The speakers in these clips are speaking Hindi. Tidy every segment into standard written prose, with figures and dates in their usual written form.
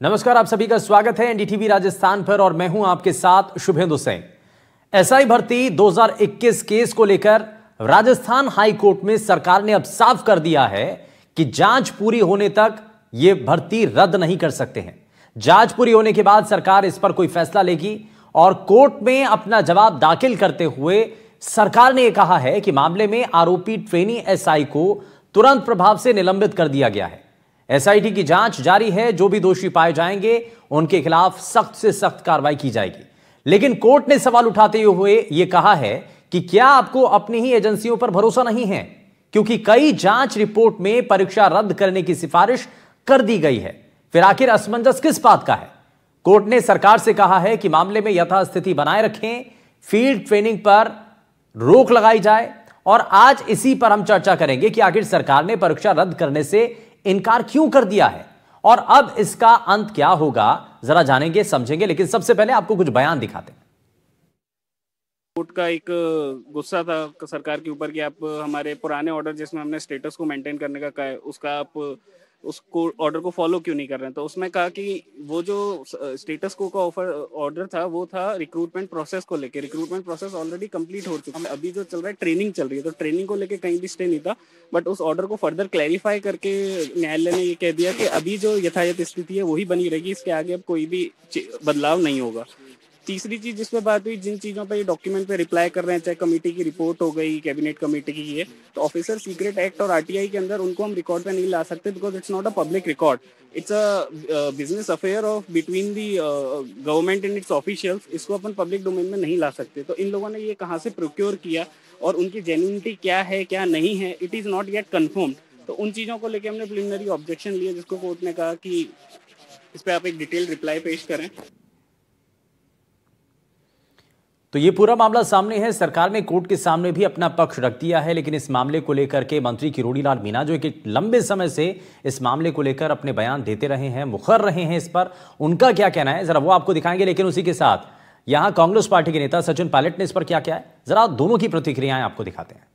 नमस्कार, आप सभी का स्वागत है एनडीटीवी राजस्थान पर और मैं हूं आपके साथ शुभेंदु सिंह। एसआई भर्ती 2021 केस को लेकर राजस्थान हाई कोर्ट में सरकार ने अब साफ कर दिया है कि जांच पूरी होने तक यह भर्ती रद्द नहीं कर सकते हैं। जांच पूरी होने के बाद सरकार इस पर कोई फैसला लेगी और कोर्ट में अपना जवाब दाखिल करते हुए सरकार ने यह कहा है कि मामले में आरोपी ट्रेनी एसआई को तुरंत प्रभाव से निलंबित कर दिया गया है। एसआईटी की जांच जारी है, जो भी दोषी पाए जाएंगे उनके खिलाफ सख्त से सख्त कार्रवाई की जाएगी। लेकिन कोर्ट ने सवाल उठाते हुए यह कहा है कि क्या आपको अपनी ही एजेंसियों पर भरोसा नहीं है, क्योंकि कई जांच रिपोर्ट में परीक्षा रद्द करने की सिफारिश कर दी गई है। फिर आखिर असमंजस किस बात का है? कोर्ट ने सरकार से कहा है कि मामले में यथास्थिति बनाए रखें, फील्ड ट्रेनिंग पर रोक लगाई जाए। और आज इसी पर हम चर्चा करेंगे कि आखिर सरकार ने परीक्षा रद्द करने से इनकार क्यों कर दिया है और अब इसका अंत क्या होगा, जरा जानेंगे समझेंगे। लेकिन सबसे पहले आपको कुछ बयान दिखाते हैं। कोर्ट का एक गुस्सा था सरकार के ऊपर कि आप हमारे पुराने ऑर्डर जिसमें हमने स्टेटस को मेंटेन करने का कहा है, उसका आप उसको ऑर्डर को फॉलो क्यों नहीं कर रहे हैं। तो उसमें कहा कि वो जो स्टेटस को का ऑर्डर था वो था रिक्रूटमेंट प्रोसेस को लेके। रिक्रूटमेंट प्रोसेस ऑलरेडी कंप्लीट हो चुका है, अभी जो चल रहा है ट्रेनिंग चल रही है, तो ट्रेनिंग को लेके कहीं भी स्टे नहीं था। बट उस ऑर्डर को फर्दर क्लैरिफाई करके न्यायालय ने ये कह दिया कि अभी जो यथायथ स्थिति है वही बनी रहेगी, इसके आगे अब कोई भी बदलाव नहीं होगा। तीसरी चीज जिस पे बात हुई, जिन चीजों पे ये डॉक्यूमेंट पे रिप्लाई कर रहे हैं, चाहे कमेटी की रिपोर्ट हो गई, कैबिनेट कमेटी की है, तो ऑफिसर सीक्रेट एक्ट और आरटीआई के अंदर उनको हम रिकॉर्ड पे नहीं ला सकते, because it's not a public record, it's a business affair of between the government and it's officials. इसको अपन पब्लिक डोमेन में नहीं ला सकते। तो इन लोगों ने ये कहाँ से प्रोक्योर किया और उनकी जेन्युइनिटी क्या है क्या नहीं है, it is not yet confirmed. तो उन चीजों को लेकर हमने प्रिलिमिनरी ऑब्जेक्शन लिया, जिसको कोर्ट ने कहा कि इस पे आप एक डिटेल रिप्लाई पेश करें। तो ये पूरा मामला सामने है। सरकार ने कोर्ट के सामने भी अपना पक्ष रख दिया है, लेकिन इस मामले को लेकर के मंत्री किरोड़ीलाल मीणा, जो एक लंबे समय से इस मामले को लेकर अपने बयान देते रहे हैं, मुखर रहे हैं, इस पर उनका क्या कहना है जरा वो आपको दिखाएंगे। लेकिन उसी के साथ यहां कांग्रेस पार्टी के नेता सचिन पायलट ने इस पर क्या किया है, जरा दोनों की प्रतिक्रियाएं आपको दिखाते हैं।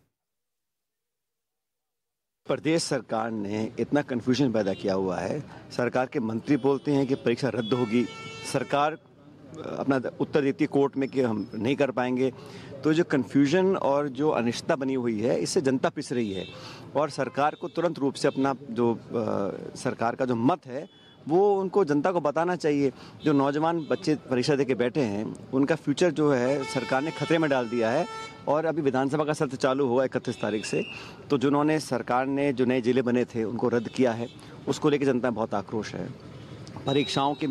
प्रदेश सरकार ने इतना कंफ्यूजन पैदा किया हुआ है। सरकार के मंत्री बोलते हैं कि परीक्षा रद्द होगी, सरकार अपना उत्तर देती है कोर्ट में कि हम नहीं कर पाएंगे। तो जो कन्फ्यूजन और जो अनिश्चितता बनी हुई है, इससे जनता पिस रही है और सरकार को तुरंत रूप से अपना जो सरकार का जो मत है वो उनको जनता को बताना चाहिए। जो नौजवान बच्चे परीक्षा दे के बैठे हैं, उनका फ्यूचर जो है सरकार ने खतरे में डाल दिया है। और अभी विधानसभा का सत्र चालू हुआ 31 तारीख से, तो जिन्होंने सरकार ने जो नए जिले बने थे उनको रद्द किया है, उसको लेकर जनता बहुत आक्रोश है। परीक्षाओं के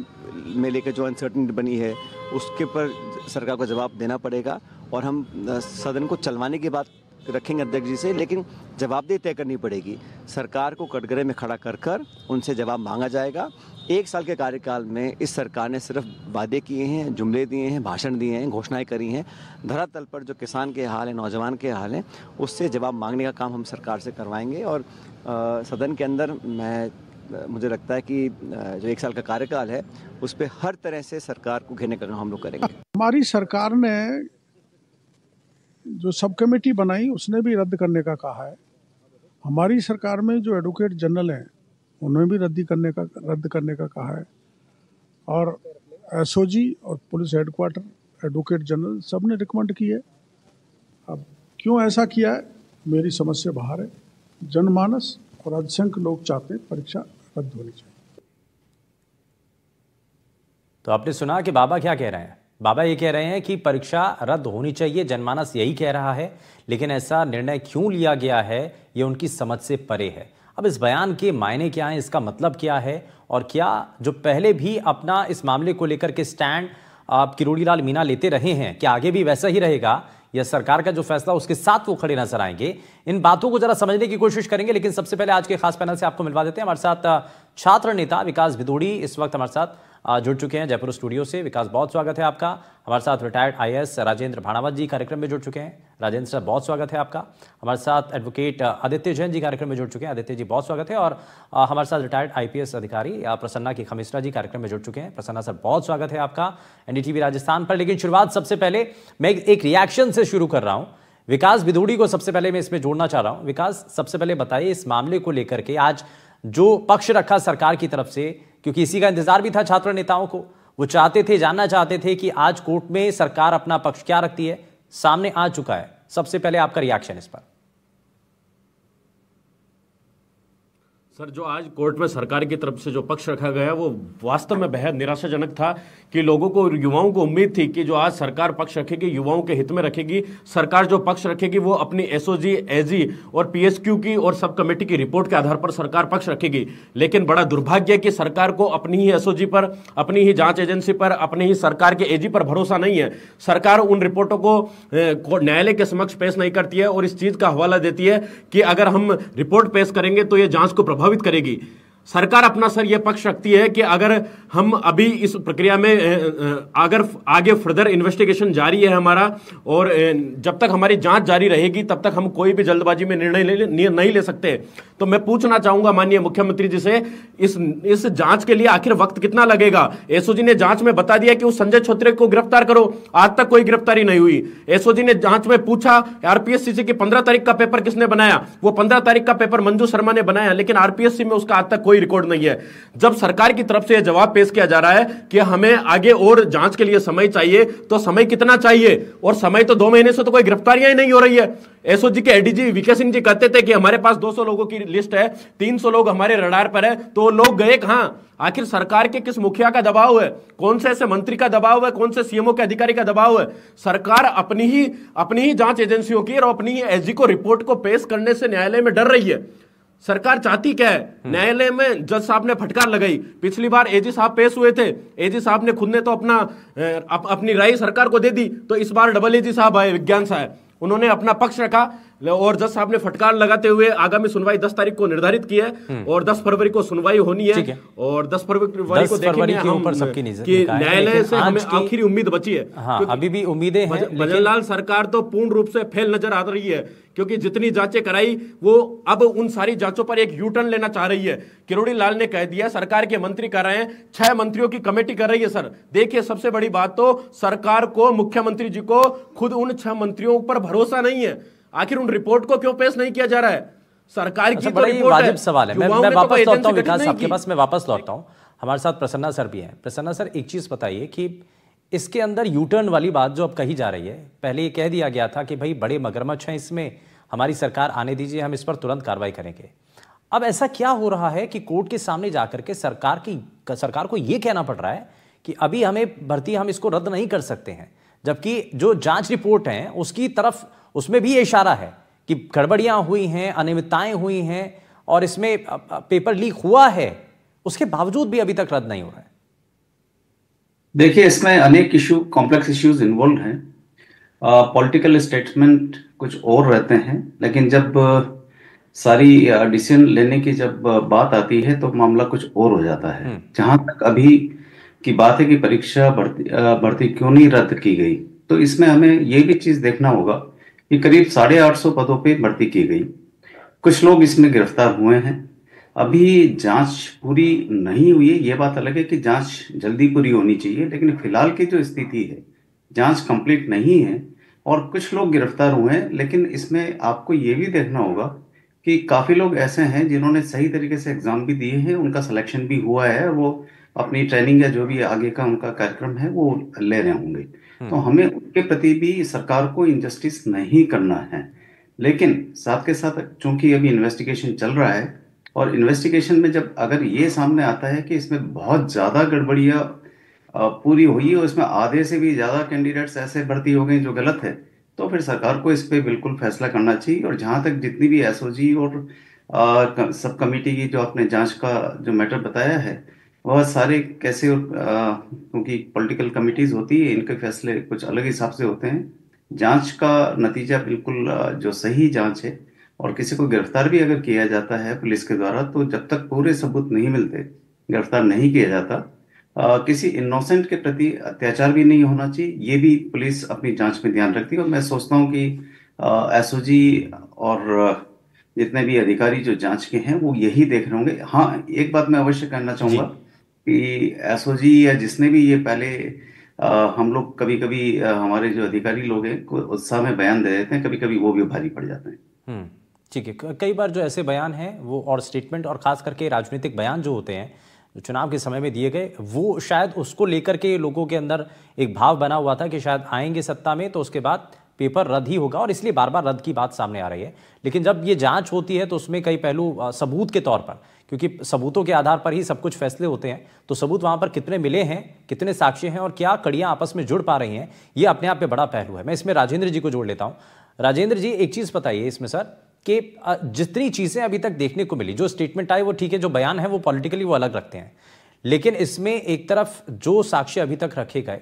में लेकर जो अनसर्टेनिटी बनी है उसके पर सरकार को जवाब देना पड़ेगा और हम सदन को चलवाने की बात रखेंगे अध्यक्ष जी से, लेकिन जवाबदेही तय करनी पड़ेगी। सरकार को कटघरे में खड़ा कर कर उनसे जवाब मांगा जाएगा। 1 साल के कार्यकाल में इस सरकार ने सिर्फ वादे किए हैं, जुमले दिए हैं, भाषण दिए हैं, घोषणाएं करी हैं। धरातल पर जो किसान के हाल है, नौजवान के हाल हैं, उससे जवाब मांगने का काम हम सरकार से करवाएंगे। और सदन के अंदर मुझे लगता है कि जो 1 साल का कार्यकाल है उस पर हर तरह से सरकार को घेरने का काम हम लोग करेंगे। हमारी सरकार ने जो सब कमेटी बनाई उसने भी रद्द करने का कहा है। हमारी सरकार में जो एडवोकेट जनरल हैं उन्हें भी रद्द करने का कहा है। और एसओजी और पुलिस हेडक्वार्टर एडवोकेट जनरल सब ने रिकमेंड की है। अब क्यों ऐसा किया है मेरी समझ से बाहर है। जनमानस और अल्पसंख्यक लोग चाहते हैं परीक्षा रद्द होनी चाहिए। तो आपने सुना कि बाबा क्या कह रहे हैं। बाबा ये कह रहे हैं कि परीक्षा रद्द होनी चाहिए, जनमानस यही कह रहा है, लेकिन ऐसा निर्णय क्यों लिया गया है ये उनकी समझ से परे है। अब इस बयान के मायने क्या है, इसका मतलब क्या है, और क्या जो पहले भी अपना इस मामले को लेकर के स्टैंड आप किरोड़ीलाल मीणा लेते रहे हैं, क्या आगे भी वैसा ही रहेगा या सरकार का जो फैसला उसके साथ वो खड़े नजर आएंगे? इन बातों को जरा समझने की कोशिश करेंगे। लेकिन सबसे पहले आज के खास पैनल से आपको मिलवा देते हैं। हमारे साथ छात्र नेता विकास भिदोड़ी इस वक्त हमारे साथ जुड़ चुके हैं जयपुर स्टूडियो से। विकास, बहुत स्वागत है आपका। हमारे साथ रिटायर्ड आईएएस राजेंद्र भाणावत जी कार्यक्रम में जुड़ चुके हैं। राजेंद्र सर, बहुत स्वागत है आपका। हमारे साथ एडवोकेट आदित्य जैन जी कार्यक्रम में जुड़ चुके हैं। आदित्य जी, बहुत स्वागत है। और हमारे साथ रिटायर्ड आईपीएस अधिकारी प्रसन्ना की खमिश्रा जी कार्यक्रम में जुड़ चुके हैं। प्रसन्ना सर, बहुत स्वागत है आपका एनडीटीवी राजस्थान पर। लेकिन शुरुआत सबसे पहले मैं एक रिएक्शन से शुरू कर रहा हूं। विकास भिदोड़ी को सबसे पहले मैं इसमें जोड़ना चाह रहा हूं। विकास, सबसे पहले बताइए इस मामले को लेकर के आज जो पक्ष रखा सरकार की तरफ से क्योंकि इसी का इंतजार भी था छात्र नेताओं को। वो चाहते थे, जानना चाहते थे कि आज कोर्ट में सरकार अपना पक्ष क्या रखती है। सामने आ चुका है। सबसे पहले आपका रिएक्शन इस पर। सर, जो आज कोर्ट में सरकार की तरफ से जो पक्ष रखा गया वो वास्तव में बेहद निराशाजनक था कि लोगों को, युवाओं को उम्मीद थी कि जो आज सरकार पक्ष रखेगी युवाओं के हित में रखेगी। सरकार जो पक्ष रखेगी वो अपनी एसओजी, एजी और पीएसक्यू की और सब कमेटी की रिपोर्ट के आधार पर सरकार पक्ष रखेगी। लेकिन बड़ा दुर्भाग्य है कि सरकार को अपनी ही एसओजी पर, अपनी ही जांच एजेंसी पर, अपनी ही सरकार के एजी पर भरोसा नहीं है। सरकार उन रिपोर्टों को न्यायालय के समक्ष पेश नहीं करती है और इस चीज का हवाला देती है कि अगर हम रिपोर्ट पेश करेंगे तो ये जांच को प्रभावित करेगी। सरकार अपना सर यह पक्ष रखती है कि अगर हम अभी इस प्रक्रिया में अगर आगे फर्दर इन्वेस्टिगेशन जारी है हमारा, और जब तक हमारी जांच जारी रहेगी तब तक हम कोई भी जल्दबाजी में निर्णय नहीं ले सकते। तो मैं पूछना चाहूंगा माननीय मुख्यमंत्री जी से, इस जांच के लिए आखिर वक्त कितना लगेगा? एसओजी ने जांच में बता दिया कि उस संजय छोत्रे को गिरफ्तार करो, आज तक कोई गिरफ्तारी नहीं हुई। एसओजी ने जांच में पूछा आरपीएससी की 15 तारीख का पेपर किसने बनाया, वो 15 तारीख का पेपर मंजू शर्मा ने बनाया, लेकिन आरपीएससी में उसका आज तक कोई रिकॉर्ड नहीं है। जब सरकार की तरफ से यह जवाब पेश किया जा रहा है कि हमें आगे और जांच के लिए समय चाहिए, तो समय कितना चाहिए? और समय तो 2 महीने से तो कोई गिरफ्तारियां ही नहीं हो रही है। एसओजी के एडीजी वीके सिंह जी कहते थे कि हमारे पास 200 लोगों की लिस्ट है, 300 लोग हमारे रडार पर है, तो लोग गए कहां? आखिर सरकार के किस मुखिया का दबाव है, कौन से ऐसे मंत्री का दबाव है, कौन से सीएमओ के अधिकारी का दबाव है? सरकार अपनी ही जांच एजेंसियों की और अपनी ही एसजी को रिपोर्ट को पेश करने से न्यायालय में डर रही है। सरकार चाहती क्या है? न्यायालय में जज साहब ने फटकार लगाई। पिछली बार एजी साहब पेश हुए थे, एजी साहब ने खुद ने तो अपनी राय सरकार को दे दी, तो इस बार डबल एजी साहब आए, विज्ञान साहब, उन्होंने अपना पक्ष रखा और जज साहब ने फटकार लगाते हुए आगामी सुनवाई 10 तारीख को निर्धारित की है और 10 फरवरी को सुनवाई होनी है। और 10 फरवरी को देखेंगे हम कि न्यायालय से हमें आखिरी उम्मीद बची है। हाँ, अभी भी उम्मीदें हैं। भजनलाल, सरकार तो पूर्ण रूप से फेल नजर आ रही है, क्योंकि जितनी जांचें कराई वो अब उन सारी जांचों पर एक यू टर्न लेना चाह रही है। किरोड़ी लाल ने कह दिया सरकार के मंत्री कर रहे हैं, 6 मंत्रियों की कमेटी कर रही है। सर देखिए, सबसे बड़ी बात तो सरकार को, मुख्यमंत्री जी को खुद उन 6 मंत्रियों पर भरोसा नहीं है। आखिर उन रिपोर्ट को क्यों पेश नहीं किया जा रहा है? सरकार की तो रिपोर्ट वाजिब सवाल है। मैं वापस लौटता हूं विकास साहब के पास, मैं वापस हाँ। लौटता हूं। हमारे साथ प्रसन्ना सर भी हैं। प्रसन्ना सर, एक चीज बताइए कि इसके अंदर यू टर्न वाली बात जो अब कही जा रही है, पहले ये कह दिया गया था कि भाई बड़े मगरमच्छ हैं इसमें, हमारी सरकार आने दीजिए, हम इस पर तुरंत कार्रवाई करेंगे। अब ऐसा क्या हो रहा है कि कोर्ट के सामने जाकर के सरकार को यह कहना पड़ रहा है कि अभी हमें भर्ती, हम इसको रद्द नहीं कर सकते हैं, जबकि जो जांच रिपोर्ट है उसकी तरफ, उसमें भी ये इशारा है कि गड़बड़ियां हुई हैं, अनियमितताएं हुई हैं और इसमें पेपर लीक हुआ है, उसके बावजूद भी अभी तक रद्द नहीं हो रहा है। देखिए, इसमें अनेक इशू, कॉम्प्लेक्स इश्यूज इन्वॉल्व हैं। पॉलिटिकल स्टेटमेंट कुछ और रहते हैं, लेकिन जब सारी डिसीजन लेने की जब बात आती है तो मामला कुछ और हो जाता है। जहां तक अभी की बात है कि परीक्षा भर्ती क्यों नहीं रद्द की गई, तो इसमें हमें ये भी चीज देखना होगा कि करीब 850 पदों पे भर्ती की गई। कुछ लोग इसमें गिरफ्तार हुए हैं। अभी जांच पूरी नहीं हुई है, ये बात अलग है कि जांच जल्दी पूरी होनी चाहिए, लेकिन फिलहाल की जो स्थिति है, जांच कंप्लीट नहीं है और कुछ लोग गिरफ्तार हुए हैं। लेकिन इसमें आपको ये भी देखना होगा कि काफी लोग ऐसे हैं जिन्होंने सही तरीके से एग्जाम भी दिए हैं, उनका सिलेक्शन भी हुआ है, वो अपनी ट्रेनिंग या जो भी आगे का उनका कार्यक्रम है वो ले रहे होंगे। तो हमें उनके प्रति भी सरकार को इनजस्टिस नहीं करना है। लेकिन साथ के साथ चूंकि अभी इन्वेस्टिगेशन चल रहा है और इन्वेस्टिगेशन में जब अगर ये सामने आता है कि इसमें बहुत ज्यादा गड़बड़ियां पूरी हुई है, उसमें आधे से भी ज्यादा कैंडिडेट्स ऐसे भर्ती हो गए जो गलत है, तो फिर सरकार को इस पे बिल्कुल फैसला करना चाहिए। और जहां तक जितनी भी एसओजी और सब कमेटी की जो आपने जांच का जो मैटर बताया है, वह सारे कैसे, क्योंकि पॉलिटिकल कमिटीज होती है, इनके फैसले कुछ अलग हिसाब से होते हैं। जांच का नतीजा बिल्कुल जो सही जांच है, और किसी को गिरफ्तार भी अगर किया जाता है पुलिस के द्वारा, तो जब तक पूरे सबूत नहीं मिलते गिरफ्तार नहीं किया जाता। किसी इनोसेंट के प्रति अत्याचार भी नहीं होना चाहिए, ये भी पुलिस अपनी जांच में ध्यान रखती है। और मैं सोचता हूँ कि एसओजी और जितने भी अधिकारी जो जांच के हैं वो यही देख रहे होंगे। हाँ, एक बात मैं अवश्य कहना चाहूंगा कि एसओजी या जिसने भी ये पहले हम लोग कभी कभी हमारे जो अधिकारी लोग हैं उत्साह में बयान दे देते हैं, कभी कभी वो भी भारी पड़ जाते हैं। ठीक है, कई बार जो ऐसे बयान हैं वो और स्टेटमेंट और खास करके राजनीतिक बयान जो होते हैं जो चुनाव के समय में दिए गए, वो शायद उसको लेकर के लोगों के अंदर एक भाव बना हुआ था कि शायद आएंगे सत्ता में तो उसके बाद पेपर रद्द ही होगा, और इसलिए बार बार रद्द की बात सामने आ रही है। लेकिन जब ये जांच होती है तो उसमें कई पहलू सबूत के तौर पर, क्योंकि सबूतों के आधार पर ही सब कुछ फैसले होते हैं, तो सबूत वहां पर कितने मिले हैं, कितने साक्ष्य हैं और क्या कड़ियां आपस में जुड़ पा रही हैं, ये अपने आप में बड़ा पहलू है। मैं इसमें राजेंद्र जी को जोड़ लेता हूं। राजेंद्र जी, एक चीज बताइए इसमें सर कि जितनी चीजें अभी तक देखने को मिली, जो स्टेटमेंट आए वो ठीक है, जो बयान है वो पॉलिटिकली वो अलग रखते हैं, लेकिन इसमें एक तरफ जो साक्ष्य अभी तक रखे गए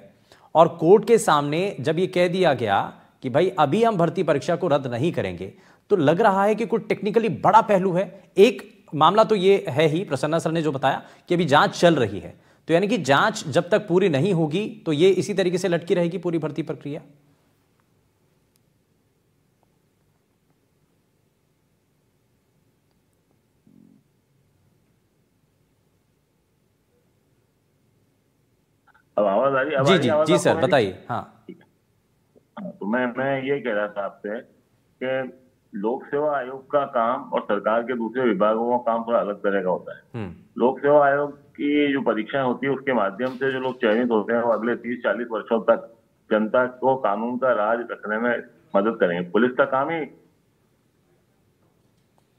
और कोर्ट के सामने जब ये कह दिया गया कि भाई अभी हम भर्ती परीक्षा को रद्द नहीं करेंगे, तो लग रहा है कि कुछ टेक्निकली बड़ा पहलू है। एक मामला तो ये है ही, प्रसन्ना सर ने जो बताया कि अभी जांच चल रही है, तो यानी कि जांच जब तक पूरी नहीं होगी तो ये इसी तरीके से लटकी रहेगी पूरी भर्ती प्रक्रिया। अब आवाज आ रही? जी जी जी सर बताइए। हाँ, तो मैं ये कह रहा था आपसे कि लोक सेवा आयोग का काम और सरकार के दूसरे विभागों का काम थोड़ा अलग तरह का होता है। लोक सेवा आयोग की जो परीक्षाएं होती है उसके माध्यम से जो लोग चयनित होते हैं वो अगले 30-40 वर्षों तक जनता को कानून का राज रखने में मदद करेंगे। पुलिस का काम ही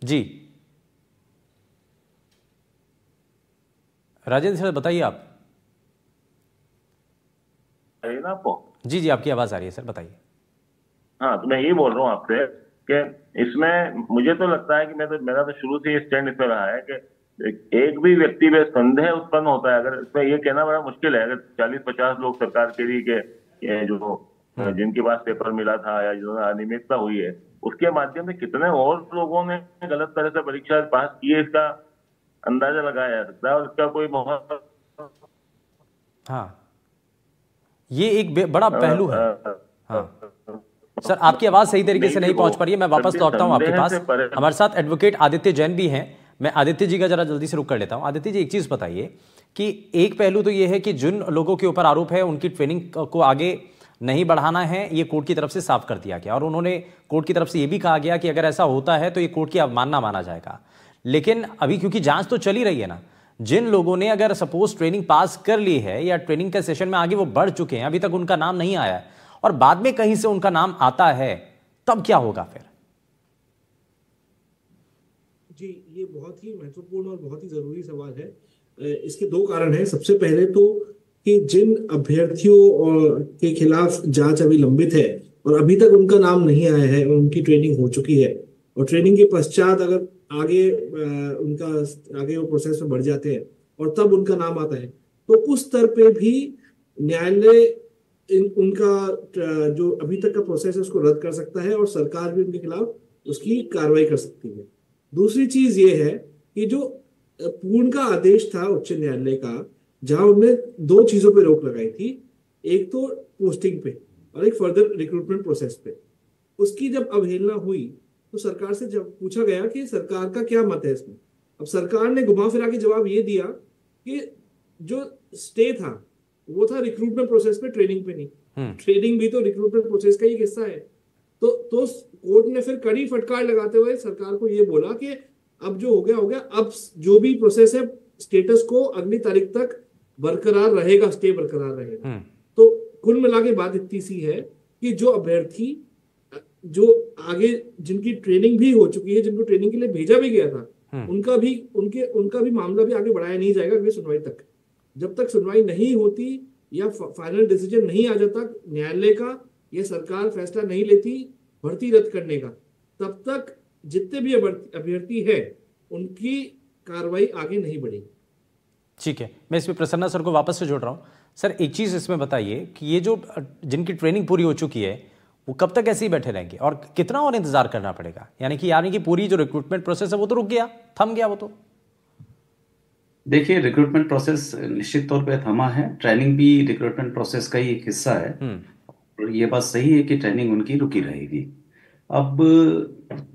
जी राजेंद्र सर बताइए आप। है ना आपको? जी जी आपकी आवाज आ रही है सर, बताइए। हाँ, तो मैं यही बोल रहा हूँ आपसे कि इसमें मुझे तो लगता है कि मेरा तो शुरू से स्टैंड इसमें रहा है कि एक भी व्यक्ति पे संदेह उत्पन्न होता है। अगर इसमें ये कहना बड़ा मुश्किल है, अगर 40-50 लोग सरकार के लिए के जो जिनके पास पेपर मिला था या जो अनियमितता हुई है उसके माध्यम से कितने और लोगों ने गलत तरह से परीक्षा पास की है, इसका अंदाजा लगाया जा सकता है। और इसका कोई बहुत हाँ, ये एक बड़ा पहलू है। हाँ सर, आपकी आवाज सही तरीके से नहीं पहुंच पा रही है, मैं वापस लौटता हूं आपके पास। हमारे साथ एडवोकेट आदित्य जैन भी हैं, मैं आदित्य जी का जरा जल्दी से रुक कर लेता हूं। आदित्य जी, एक चीज बताइए कि एक पहलू तो ये है कि जिन लोगों के ऊपर आरोप है उनकी ट्रेनिंग को आगे नहीं बढ़ाना है, ये कोर्ट की तरफ से साफ कर दिया गया, और उन्होंने कोर्ट की तरफ से ये भी कहा गया कि अगर ऐसा होता है तो ये कोर्ट की अवमानना माना जाएगा। लेकिन अभी क्योंकि जांच तो चल ही रही है ना, जिन लोगों ने अगर सपोज ट्रेनिंग पास कर ली है या ट्रेनिंग के सेशन में आगे वो बढ़ चुके हैं, अभी तक उनका नाम नहीं आया है और बाद में कहीं से उनका नाम आता है, तब क्या होगा फिर? जी, ये बहुत ही महत्वपूर्ण और बहुत ही जरूरी सवाल है। इसके दो कारण हैं। सबसे पहले तो कि जिन अभ्यर्थियों और के खिलाफ जांच अभी लंबित है और अभी तक उनका नाम नहीं आया है और उनकी ट्रेनिंग हो चुकी है, और ट्रेनिंग के पश्चात अगर आगे वो प्रोसेस में बढ़ जाते हैं और तब उनका नाम आता है, तो उस स्तर पे भी न्यायालय उनका जो अभी तक का प्रोसेस है उसको रद्द कर सकता है और सरकार भी उनके खिलाफ उसकी कार्रवाई कर सकती है। दूसरी चीज ये है कि जो पूर्ण का आदेश था उच्च न्यायालय का, जहां उन्होंने दो चीजों पे रोक लगाई थी, एक तो पोस्टिंग पे और एक फर्दर रिक्रूटमेंट प्रोसेस पे, उसकी जब अवहेलना हुई तो सरकार से जब पूछा गया कि सरकार का क्या मत है इसमें, अब सरकार ने घुमा फिरा के जवाब ये दिया कि जो स्टे था वो था रिक्रूटमेंट प्रोसेस पे, ट्रेनिंग पे नहीं। ट्रेनिंग भी तो रिक्रूटमेंट प्रोसेस का ही हिस्सा है। तो कोर्ट ने फिर कड़ी फटकार लगाते हुए सरकार को ये बोला कि अब जो हो गया, अब जो भी प्रोसेस है स्टेटस को अगली तारीख तक बरकरार रहेगा, स्टे बरकरार रहेगा। तो कुल मिला के बात इतनी सी है कि जो अभ्यर्थी जो आगे जिनकी ट्रेनिंग भी हो चुकी है, जिनको ट्रेनिंग के लिए भेजा भी गया था, उनका भी मामला भी आगे बढ़ाया नहीं जाएगा अगली सुनवाई तक। जब तक सुनवाई नहीं होती या फाइनल डिसीजन नहीं आ जाता न्यायालय का या सरकार फैसला नहीं लेती भर्ती रद्द करने का, तब तक जितने भी अभ्यर्थी है उनकी कार्रवाई आगे नहीं बढ़ेगी। ठीक है, मैं इसमें प्रसन्ना सर को वापस से जोड़ रहा हूं। सर, एक चीज इसमें बताइए कि ये जो जिनकी ट्रेनिंग पूरी हो चुकी है वो कब तक ऐसे ही बैठे रहेंगे और कितना और इंतजार करना पड़ेगा? यानी कि पूरी जो रिक्रूटमेंट प्रोसेस है वो तो रुक गया, थम गया वो तो। देखिए, रिक्रूटमेंट प्रोसेस निश्चित तौर पे थमा है, ट्रेनिंग भी रिक्रूटमेंट प्रोसेस का ही एक हिस्सा है। और ये बात सही है कि ट्रेनिंग उनकी रुकी रहेगी। अब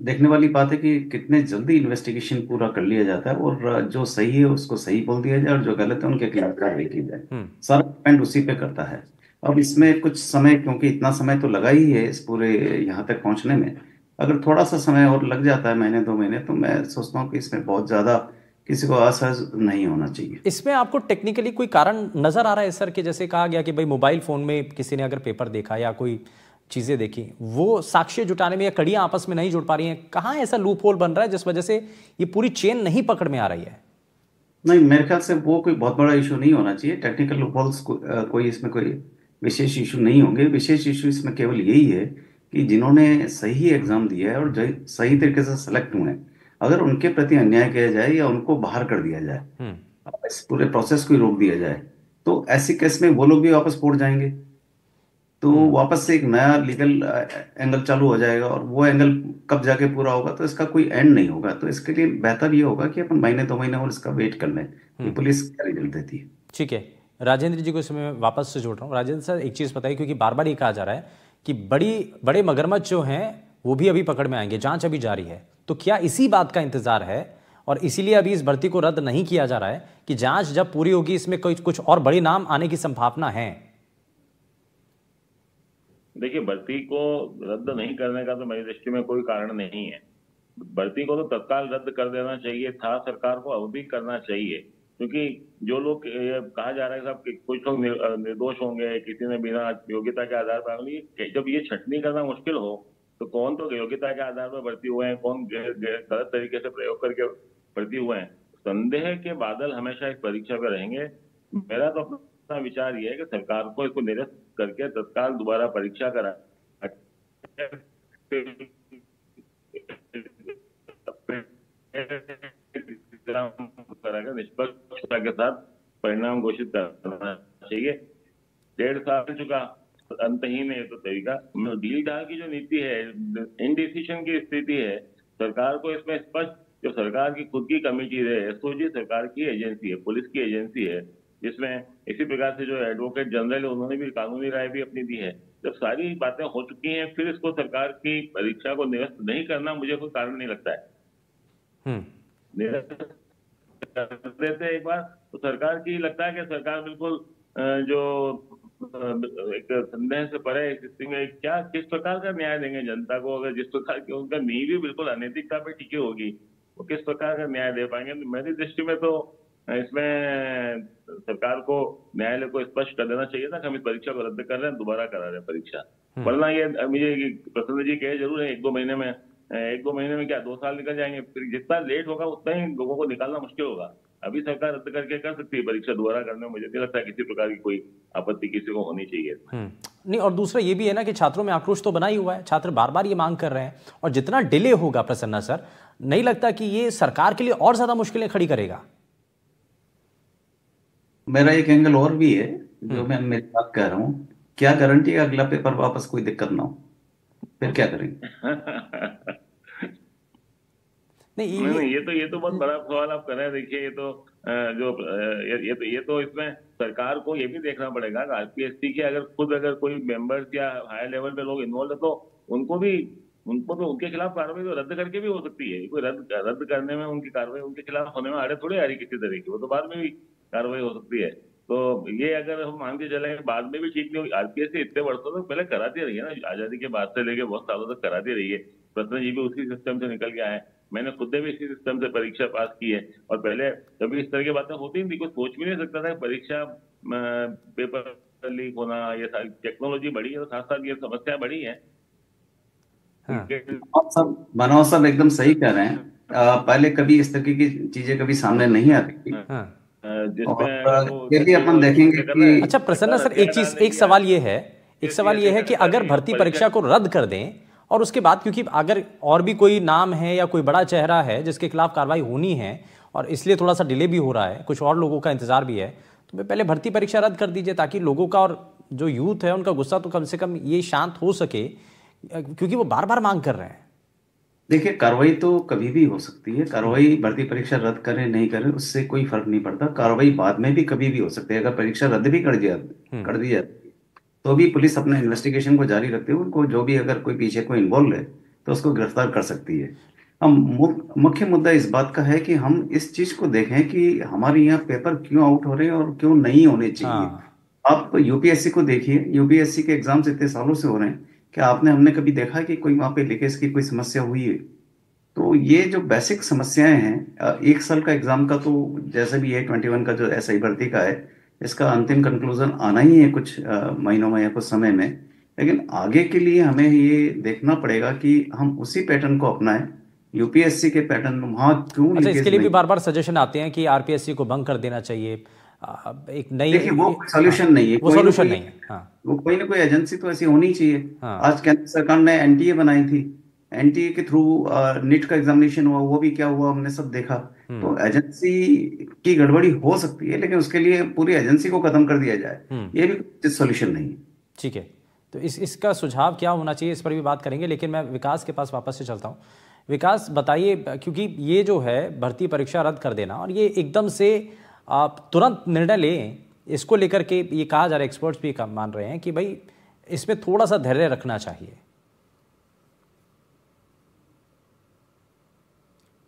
देखने वाली बात है कि कितने जल्दी इन्वेस्टिगेशन पूरा कर लिया जाता है और जो सही है उसको सही बोल दिया जाए और जो गलत है उनके खिलाफ कार्रवाई की जाए। सारा डिपेंड उसी पे करता है। अब इसमें कुछ समय, क्योंकि इतना समय तो लगा ही है इस पूरे यहाँ तक पहुंचने में, अगर थोड़ा सा समय और लग जाता है, महीने 2 महीने, तो मैं सोचता हूँ कि इसमें बहुत ज्यादा किसी को असहज नहीं होना चाहिए। इसमें आपको टेक्निकली कोई कारण नजर आ रहा है सर, कि जैसे कहा गया कि भाई मोबाइल फोन में किसी ने अगर पेपर देखा या कोई चीजें देखी, वो साक्ष्य जुटाने में या कड़ियां आपस में नहीं जुड़ पा रही हैं, कहाँ ऐसा लूप होल बन रहा है जिस वजह से ये पूरी चेन नहीं पकड़ में आ रही है? नहीं, मेरे ख्याल से वो कोई बहुत बड़ा इशू नहीं होना चाहिए। टेक्निकल लूपहोल्स कोई इसमें कोई विशेष इशू नहीं होंगे। विशेष इशू इसमें केवल यही है कि जिन्होंने सही एग्जाम दिया है और सही तरीके से सेलेक्ट हुए हैं, अगर उनके प्रति अन्याय किया जाए या उनको बाहर कर दिया जाए, इस पूरे प्रोसेस को ही रोक दिया जाए, तो ऐसे केस में वो लोग भी वापस कोर्ट जाएंगे, तो वापस से एक नया लीगल एंगल चालू हो जाएगा, और वो एंगल कब जाके पूरा होगा तो इसका कोई एंड नहीं होगा। तो इसके लिए बेहतर ये होगा कि अपन महीने 2 महीने और इसका वेट कर लें कि पुलिस क्या रिजल्ट देती है। ठीक है, राजेंद्र जी को इसमें मैं वापस से जोड़ रहा हूँ। राजेंद्र सर, एक चीज़ बताइए, क्योंकि बार बार ये कहा जा रहा है कि बड़े मगरमच्छ जो हैं वो भी अभी पकड़ में आएंगे, जांच अभी जारी है, तो क्या इसी बात का इंतजार है और इसीलिए अभी इस भर्ती को रद्द नहीं किया जा रहा है कि जांच जब पूरी होगी इसमें कुछ और बड़े नाम आने की संभावना है? देखिए, भर्ती को रद्द नहीं करने का तो मेरी दृष्टि में कोई कारण नहीं है। भर्ती को तो तत्काल रद्द कर देना चाहिए था, सरकार को अवधि करना चाहिए, क्योंकि जो लोग ये कहा जा रहा है साहब कि कुछ लोग निर्दोष होंगे, किसी ने बिना योग्यता के आधार पर, जब ये छंटनी करना मुश्किल हो तो कौन तो योग्यता के आधार पर भर्ती हुए हैं, कौन गलत तरीके से प्रयोग करके भर्ती हुए हैं। संदेह के बादल हमेशा इस परीक्षा पे रहेंगे। मेरा तो अपना विचार ये है कि सरकार को इसको निरस्त करके तत्काल दोबारा परीक्षा करा निष्पक्षता के साथ परिणाम घोषित करना चाहिए। 1.5 साल चुका, अंतहीन है तो तरीका। ढील ढाल की जो नीति है, इनडिसीजन की स्थिति है, सरकार को इसमें स्पष्ट, जो सरकार की खुद की कमेटी है, एसओजी सरकार की एजेंसी है, पुलिस की एजेंसी है, जिसमें इसी प्रकार से जो एडवोकेट जनरल है उन्होंने भी कानूनी राय भी अपनी दी है। जब सारी बातें हो चुकी हैं, फिर इसको सरकार की परीक्षा को निरस्त नहीं करना मुझे कोई कारण नहीं लगता है। निरस्त कर देते एक बार तो सरकार की लगता है कि सरकार बिल्कुल जो एक संदेह से परे स्थिति में क्या किस प्रकार का न्याय देंगे जनता को, अगर जिस प्रकार की उनका नींव भी बिल्कुल अनैतिकता पे टिकी होगी, वो किस प्रकार का न्याय दे पाएंगे। मेरी दृष्टि में तो इसमें सरकार को, न्यायालय को स्पष्ट कर देना चाहिए था कि हम इस परीक्षा को रद्द कर रहे हैं, दोबारा करा रहे हैं परीक्षा। वरना ये मुझे प्रसन्न जी कहे जरूर है, 1-2 महीने में क्या 2 साल निकल जाएंगे, फिर जितना लेट होगा उतना ही लोगों को निकालना मुश्किल होगा। अभी सरकार रद्द करके कर सकती है परीक्षा दोबारा करने में, मुझे नहीं लगता है किसी प्रकार की कोई आपत्ति किसी को होनी चाहिए। नहीं, और दूसरा ये भी है ना कि छात्रों में आक्रोश तो बना ही हुआ है, छात्र बार बार ये मांग कर रहे हैं, और जितना डिले होगा प्रसन्ना सर, नहीं लगता कि ये सरकार के लिए और ज्यादा मुश्किलें खड़ी करेगा? मेरा एक एंगल और भी है जो मैं मेरी बात कह रहा हूँ, क्या गारंटी है अगला पेपर वापस कोई दिक्कत ना हो, फिर क्या करेंगे? नहीं, ये तो बहुत बड़ा सवाल आप कर रहे हैं। देखिए, ये तो इसमें सरकार को ये भी देखना पड़ेगा कि आरपीएससी के अगर कोई मेंबर्स या हायर लेवल पे लोग इन्वॉल्व है तो उनको तो उनके खिलाफ कार्रवाई तो रद्द करके भी हो सकती है। कोई रद्द करने में उनकी कार्रवाई उनके खिलाफ होने में आड़े थोड़ी आ रही किसी तरह की, वो तो बाद में भी कार्रवाई हो सकती है। तो ये अगर हम मान के चले बाद में भी ठीक नहीं होगी, आरपीएससी इतने वर्षों तक पहले कराती रही है ना, आजादी के बाद से लेके बहुत सालों तक कराती रही है। प्रश्न जी भी उसी सिस्टम से निकल के आए, मैंने खुद ने भी इसी सिस्टम से परीक्षा पास की है, और पहले कभी इस तरह की बातें होती नहीं थी, कोई सोच भी नहीं सकता था परीक्षा पेपर लीक होना, ये सारी टेक्नोलॉजी बढ़ी है तो साथ साथ ये समस्या बढ़ी है। मनोज साहब एकदम सही कह रहे हैं, पहले कभी इस तरह की चीजें कभी सामने नहीं आती थी, जिसमें अपन देखेंगे कि अच्छा प्रसन्ना सर, एक सवाल ये है कि अगर भर्ती परीक्षा को रद्द कर दें और उसके बाद, क्योंकि अगर और भी कोई नाम है या कोई बड़ा चेहरा है जिसके खिलाफ कार्रवाई होनी है और इसलिए थोड़ा सा डिले भी हो रहा है, कुछ और लोगों का इंतजार भी है, तो पहले भर्ती परीक्षा रद्द कर दीजिए ताकि लोगों का और जो यूथ है उनका गुस्सा तो कम से कम ये शांत हो सके, क्योंकि वो बार बार मांग कर रहे हैं। देखिए, कार्रवाई तो कभी भी हो सकती है, कार्रवाई भर्ती परीक्षा रद्द करें नहीं करें उससे कोई फर्क नहीं पड़ता, कार्रवाई बाद में भी कभी भी हो सकती है। अगर परीक्षा रद्द भी कर दी जाती तो भी पुलिस अपने इन्वेस्टिगेशन को जारी रखते हुए उनको जो भी अगर कोई पीछे कोई इन्वॉल्व है तो उसको गिरफ्तार कर सकती है। हम मुख्य मुद्दा इस बात का है कि हम इस चीज को देखें कि हमारे यहाँ पेपर क्यों आउट हो रहे हैं और क्यों नहीं होने चाहिए। आप यूपीएससी को देखिए, यूपीएससी के एग्जाम्स इतने सालों से हो रहे हैं, क्या हमने कभी देखा कि कोई वहां पे लीकेज की कोई समस्या हुई है? तो ये जो बेसिक समस्याएं हैं, एक साल का एग्जाम का तो जैसे भी है, 21 का जो एसआई भर्ती का है, इसका अंतिम कंक्लूजन आना ही है कुछ महीनों में या कुछ समय में। लेकिन आगे के लिए हमें ये देखना पड़ेगा कि हम उसी पैटर्न को अपनाएं, यूपीएससी के पैटर्न में। वहाँ क्यों अच्छा, इसके लिए भी बार बार सजेशन आते हैं कि आरपीएससी को भंग कर देना चाहिए, एक नई, देखिए वो सोल्यूशन नहीं है, वो सोल्यूशन नहीं है। हाँ, वो कोई ना कोई एजेंसी तो ऐसी होनी चाहिए। हाँ। आज केंद्र सरकार ने एनटीए बनाई थी, एनटीए के थ्रू नीट का एग्जामिनेशन हुआ, वो भी क्या हुआ हमने सब देखा। तो एजेंसी की गड़बड़ी हो सकती है, लेकिन उसके लिए पूरी एजेंसी को खत्म कर दिया जाए, ये भी सोल्यूशन नहीं है। ठीक है, तो इसका सुझाव क्या होना चाहिए, इस पर भी बात करेंगे। लेकिन मैं विकास के पास वापस से चलता हूँ। विकास बताइए, क्योंकि ये जो है भर्ती परीक्षा रद्द कर देना और ये एकदम से आप तुरंत निर्णय लें, इसको लेकर के ये कहा जा रहा है, एक्सपर्ट्स भी मान रहे हैं कि भाई इसमें थोड़ा सा धैर्य रखना चाहिए।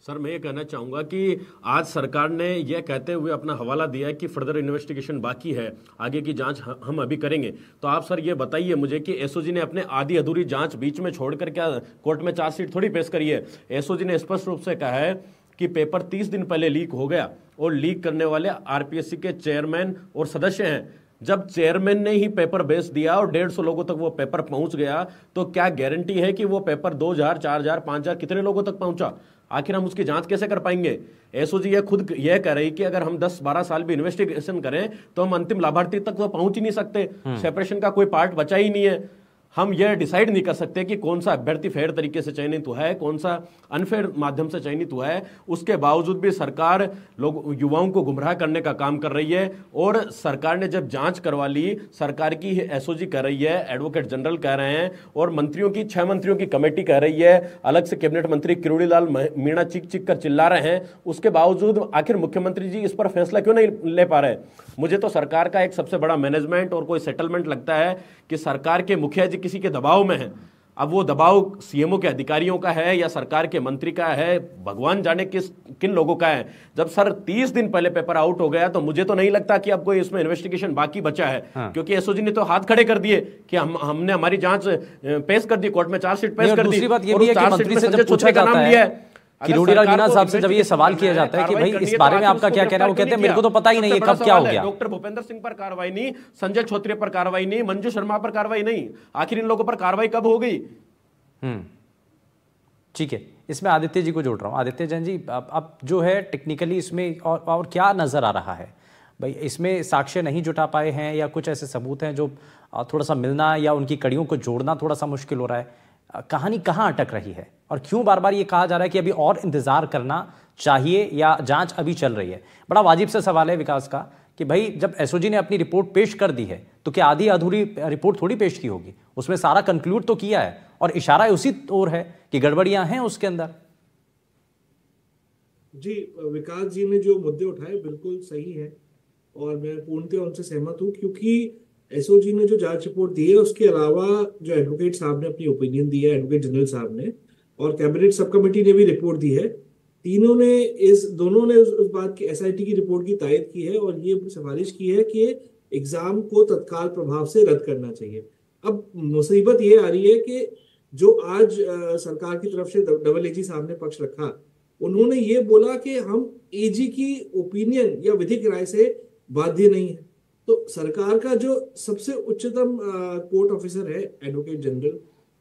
सर मैं ये कहना चाहूँगा कि आज सरकार ने यह कहते हुए अपना हवाला दिया है कि फर्दर इन्वेस्टिगेशन बाकी है, आगे की जांच हम अभी करेंगे। तो आप सर ये बताइए मुझे कि एसओजी ने अपने आधी अधूरी जांच बीच में छोड़कर क्या कोर्ट में चार्जशीट थोड़ी पेश करी है। एसओजी ने स्पष्ट रूप से कहा है कि पेपर 30 दिन पहले लीक हो गया और लीक करने वाले आरपीएससी के चेयरमैन और सदस्य हैं। जब चेयरमैन ने ही पेपर भेज दिया और 150 लोगों तक वो पेपर पहुंच गया, तो क्या गारंटी है कि वो पेपर 2000, 4000, 5000 कितने लोगों तक पहुंचा? आखिर हम उसकी जांच कैसे कर पाएंगे? एसओजी ये खुद यह कह रही कि अगर हम 10-12 साल भी इन्वेस्टिगेशन करें तो हम अंतिम लाभार्थी तक तो पहुंच ही नहीं सकते। सेपरेशन का कोई पार्ट बचा ही नहीं है। हम यह डिसाइड नहीं कर सकते कि कौन सा अभ्यर्थी फेयर तरीके से चयनित हुआ है, कौन सा अनफेयर माध्यम से चयनित हुआ है। उसके बावजूद भी सरकार लोग युवाओं को गुमराह करने का काम कर रही है। और सरकार ने जब जांच करवा ली, सरकार की एसओजी कह रही है, एडवोकेट जनरल कह रहे हैं और मंत्रियों की 6 मंत्रियों की कमेटी कह रही है, अलग से कैबिनेट मंत्री किरोड़ी लाल मीणा चीख चीख कर चिल्ला रहे हैं, उसके बावजूद आखिर मुख्यमंत्री जी इस पर फैसला क्यों नहीं ले पा रहे? मुझे तो सरकार का एक सबसे बड़ा मैनेजमेंट और कोई सेटलमेट लगता है कि सरकार के मुखिया जी किसी के दबाव में है। अब वो दबाव सीएमओ के अधिकारियों का है या सरकार के मंत्री का है, भगवान जाने किन लोगों का है। जब सर 30 दिन पहले पेपर आउट हो गया तो मुझे तो नहीं लगता कि अब कोई इसमें इन्वेस्टिगेशन बाकी बचा है। क्योंकि एसओजी ने तो हाथ खड़े कर दिए कि हमने हमारी जांच पेश कर दी, कोर्ट में चार्जशीट पेश कर दी। दूसरी बात ये भी है कि मंत्री से जब पूछा जाता है, किरोड़ी लाल मीणा साहब से जब ये सवाल किया जाता है कि भाई इस बारे में आपका क्या कहना है, वो कहते हैं मेरे को तो पता ही नहीं है कब क्या हो गया। डॉक्टर भूपेंद्र सिंह पर कार्रवाई नहीं, संजय छोत्रिय पर कार्रवाई नहीं, मंजू शर्मा पर कार्रवाई नहीं, आखिर इन लोगों पर कार्रवाई कब हो गई? ठीक है, इसमें आदित्य जी को जोड़ रहा हूं। आदित्य जैन जी, अब जो है टेक्निकली इसमें और क्या नजर आ रहा है भाई? इसमें साक्ष्य नहीं जुटा पाए हैं या कुछ ऐसे सबूत हैं जो थोड़ा सा मिलना या उनकी कड़ियों को जोड़ना थोड़ा सा मुश्किल हो रहा है? कहानी कहाँ अटक रही है और क्यों बार बार ये कहा जा रहा है कि अभी और इंतजार करना चाहिए या जांच अभी चल रही है? बड़ा वाजिब सा सवाल है विकास का कि भाई जब एसओजी ने अपनी रिपोर्ट पेश कर दी है तो क्या आधी अधूरी रिपोर्ट थोड़ी पेश की होगी? उसमें सारा कंक्लूड तो किया है और इशारा उसी ओर है कि गड़बड़ियां हैं उसके अंदर। जी, विकास जी ने जो मुद्दे उठाए बिल्कुल सही है और मैं पूर्णतः उनसे सहमत हूं, क्योंकि एसओजी ने जो जांच रिपोर्ट दी है उसके अलावा जो एडवोकेट साहब ने अपनी ओपिनियन दी है, एडवोकेट जनरल साहब ने, और कैबिनेट सब कमेटी ने भी रिपोर्ट दी है, दोनों ने उस बात की, एसआईटी की रिपोर्ट की तायद की है और ये सिफारिश की है कि एग्जाम को तत्काल प्रभाव से रद्द करना चाहिए। अब मुसीबत ये आ रही है कि जो आज सरकार की तरफ से डबल एजी साहब ने पक्ष रखा, उन्होंने ये बोला कि हम एजी की ओपिनियन या विधिक राय से बाध्य नहीं है। तो सरकार का जो सबसे उच्चतम कोर्ट ऑफिसर है एडवोकेट जनरल,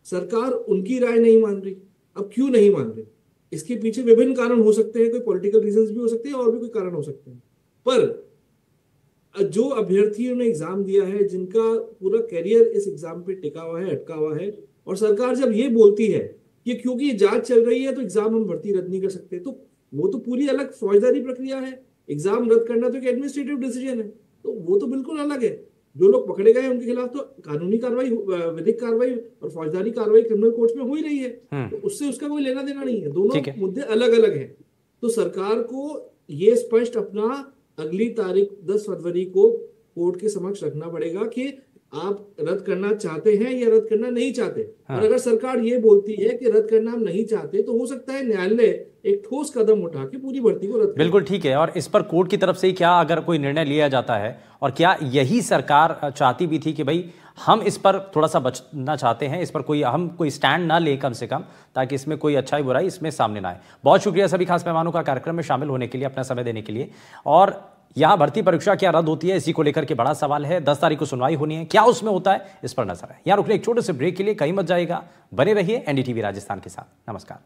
सरकार उनकी राय नहीं मान रही। अब क्यों नहीं मान रही? इसके पीछे विभिन्न कारण हो सकते हैं, कोई पॉलिटिकल रीजंस भी हो सकते हैं और भी कोई कारण हो सकते हैं। पर जो अभ्यर्थियों ने एग्जाम दिया है, जिनका पूरा करियर इस एग्जाम पे टिका हुआ है, अटका हुआ है, और सरकार जब ये बोलती है कि क्योंकि जांच चल रही है तो एग्जाम हम भर्ती रद्द नहीं कर सकते, तो वो तो पूरी अलग फौजदारी प्रक्रिया है। एग्जाम रद्द करना तो एक एडमिनिस्ट्रेटिव डिसीजन है, तो वो तो बिल्कुल अलग है। जो लोग पकड़े गए उनके खिलाफ तो कानूनी कार्रवाई, विधिक कार्रवाई और फौजदारी कार्रवाई क्रिमिनल कोर्ट्स में हो ही रही है, तो उससे उसका कोई लेना देना नहीं है। दोनों मुद्दे अलग अलग हैं। तो सरकार को ये स्पष्ट अपना अगली तारीख 10 फरवरी को कोर्ट के समक्ष रखना पड़ेगा कि आप रद्द करना चाहते हैं या रद्द करना नहीं चाहते। और अगर सरकार ये बोलती है कि रद्द करना हम नहीं चाहते, तो हो सकता है न्यायालय एक ठोस कदम उठा के पूरी भर्ती को रद्द। बिल्कुल ठीक है। और इस पर कोर्ट की तरफ से क्या अगर कोई निर्णय लिया जाता है, और क्या यही सरकार चाहती भी थी कि भाई हम इस पर थोड़ा सा बचना चाहते हैं, इस पर हम कोई स्टैंड ना ले कम से कम, ताकि इसमें कोई अच्छाई बुराई इसमें सामने ना आए। बहुत शुक्रिया सभी खास मेहमानों का कार्यक्रम में शामिल होने के लिए, अपना समय देने के लिए। और यहां भर्ती परीक्षा क्या रद्द होती है, इसी को लेकर के बड़ा सवाल है। 10 तारीख को सुनवाई होनी है, क्या उसमें होता है, इस पर नजर है। यहां रुकने एक छोटे से ब्रेक के लिए, कहीं मत जाइएगा, बने रहिए एनडीटीवी राजस्थान के साथ। नमस्कार।